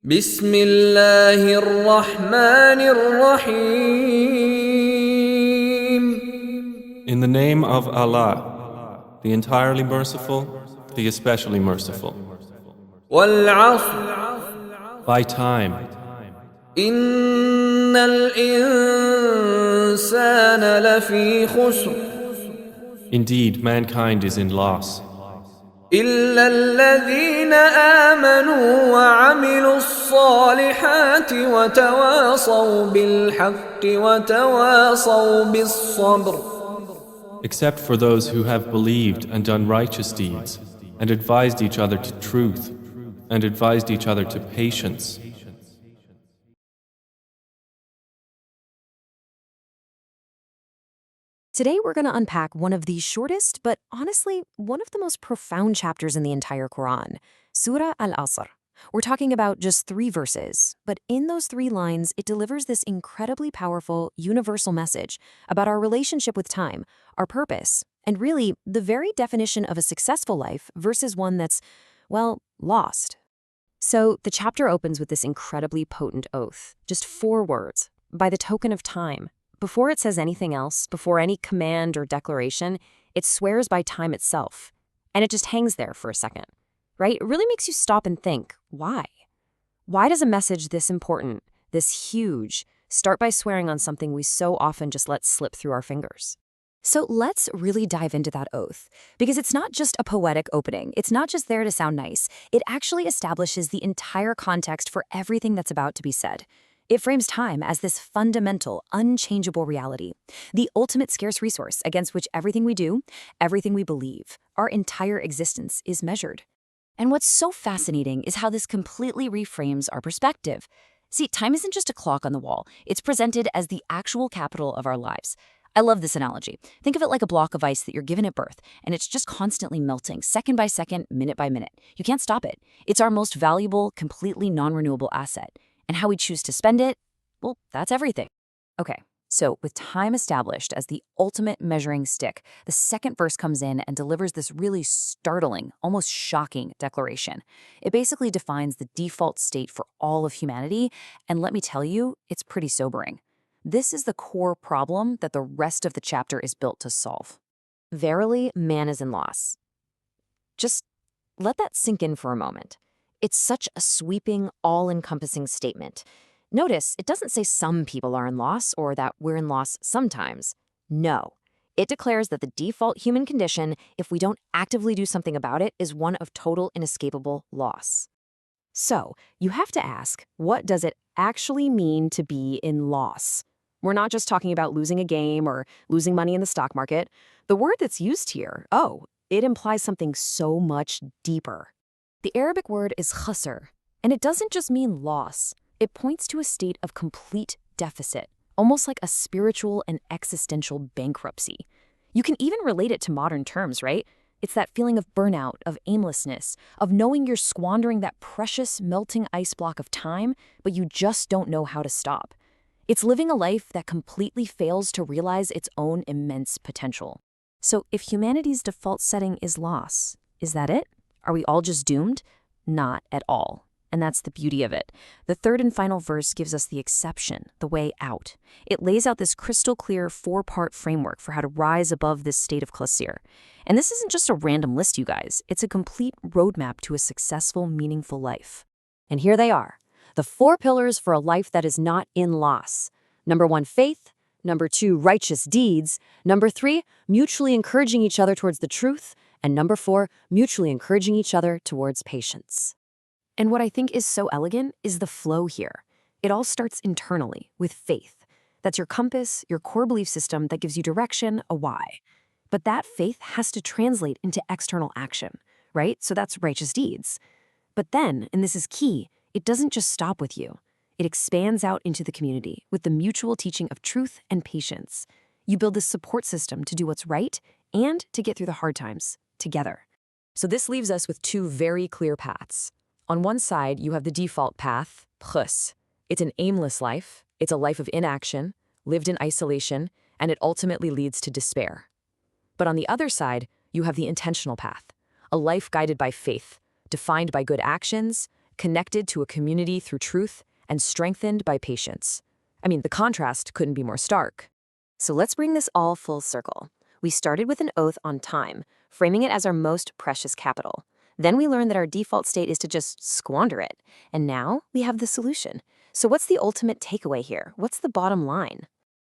بسم الله الرحمن الرحيم. In the name of Allah, the entirely merciful, the especially merciful. والعصر By time, إن الإنسان لفي خسر indeed mankind is in loss, إلا الذين آمنوا وعملوا الصالحات وتواصوا بالحق وتواصوا بالصبر. except for those who have believed and done righteous deeds, and advised each other to truth, and advised each other to patience. Today, we're going to unpack one of the shortest, but honestly, one of the most profound chapters in the entire Quran, Surah Al Asr. We're talking about just 3 verses, but in those 3 lines, it delivers this incredibly powerful, universal message about our relationship with time, our purpose, and really the very definition of a successful life versus one that's, well, lost. So the chapter opens with this incredibly potent oath, just 4 words, by the token of time. Before it says anything else, before any command or declaration, it swears by time itself. And it just hangs there for a second, right? It really makes you stop and think, why? Why does a message this important, this huge, start by swearing on something we so often just let slip through our fingers? So let's really dive into that oath, because it's not just a poetic opening. It's not just there to sound nice. It actually establishes the entire context for everything that's about to be said. It frames time as this fundamental, unchangeable reality, the ultimate scarce resource against which everything we do, everything we believe, our entire existence is measured. And what's so fascinating is how this completely reframes our perspective. See, time isn't just a clock on the wall. It's presented as the actual capital of our lives. I love this analogy. Think of it like a block of ice that you're given at birth, and it's just constantly melting, second by second, minute by minute. You can't stop it. It's our most valuable, completely non-renewable asset. And how we choose to spend it, well, that's everything. Okay, so with time established as the ultimate measuring stick, the second verse comes in and delivers this really startling, almost shocking declaration. It basically defines the default state for all of humanity, and let me tell you, it's pretty sobering. This is the core problem that the rest of the chapter is built to solve. Verily, man is in loss. Just let that sink in for a moment. It's such a sweeping, all-encompassing statement. Notice, it doesn't say some people are in loss or that we're in loss sometimes. No. It declares that the default human condition, if we don't actively do something about it, is one of total inescapable loss. So, you have to ask, what does it actually mean to be in loss? We're not just talking about losing a game or losing money in the stock market. The word that's used here, it implies something so much deeper. The Arabic word is khusr, and it doesn't just mean loss. It points to a state of complete deficit, almost like a spiritual and existential bankruptcy. You can even relate it to modern terms, right? It's that feeling of burnout, of aimlessness, of knowing you're squandering that precious melting ice block of time, but you just don't know how to stop. It's living a life that completely fails to realize its own immense potential. So if humanity's default setting is loss, is that it? Are we all just doomed? Not at all. And that's the beauty of it. The third and final verse gives us the exception, the way out. It lays out this crystal clear 4-part framework for how to rise above this state of khusr. And this isn't just a random list, you guys. It's a complete roadmap to a successful, meaningful life. And here they are, the 4 pillars for a life that is not in loss. Number 1, faith. Number 2, righteous deeds. Number 3, mutually encouraging each other towards the truth. And number 4, mutually encouraging each other towards patience. And what I think is so elegant is the flow here. It all starts internally with faith. That's your compass, your core belief system that gives you direction, a why. But that faith has to translate into external action, right? So that's righteous deeds. But then, and this is key, it doesn't just stop with you. It expands out into the community with the mutual teaching of truth and patience. You build this support system to do what's right and to get through the hard times together. So this leaves us with 2 very clear paths. On one side, you have the default path, khusr. It's an aimless life. It's a life of inaction, lived in isolation, and it ultimately leads to despair. But on the other side, you have the intentional path, a life guided by faith, defined by good actions, connected to a community through truth, and strengthened by patience. I mean, the contrast couldn't be more stark. So let's bring this all full circle. We started with an oath on time, framing it as our most precious capital. Then we learned that our default state is to just squander it. And now we have the solution. So what's the ultimate takeaway here? What's the bottom line?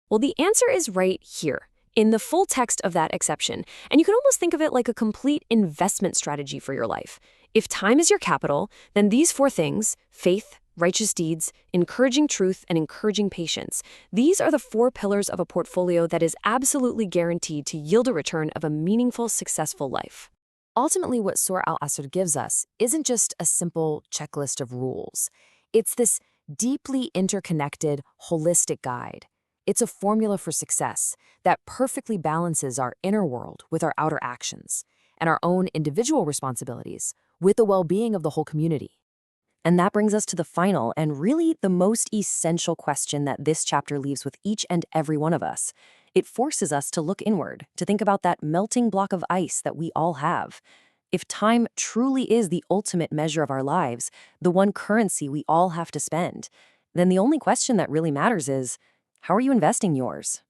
Well, the answer is right here, in the full text of that exception. And you can almost think of it like a complete investment strategy for your life. If time is your capital, then these 4 things, faith, righteous deeds, encouraging truth, and encouraging patience, these are the 4 pillars of a portfolio that is absolutely guaranteed to yield a return of a meaningful, successful life. Ultimately, what Surah Al Asr gives us isn't just a simple checklist of rules. It's this deeply interconnected, holistic guide. It's a formula for success that perfectly balances our inner world with our outer actions and our own individual responsibilities with the well-being of the whole community. And that brings us to the final and really the most essential question that this chapter leaves with each and every one of us. It forces us to look inward, to think about that melting block of ice that we all have. If time truly is the ultimate measure of our lives, the one currency we all have to spend, then the only question that really matters is, how are you investing yours?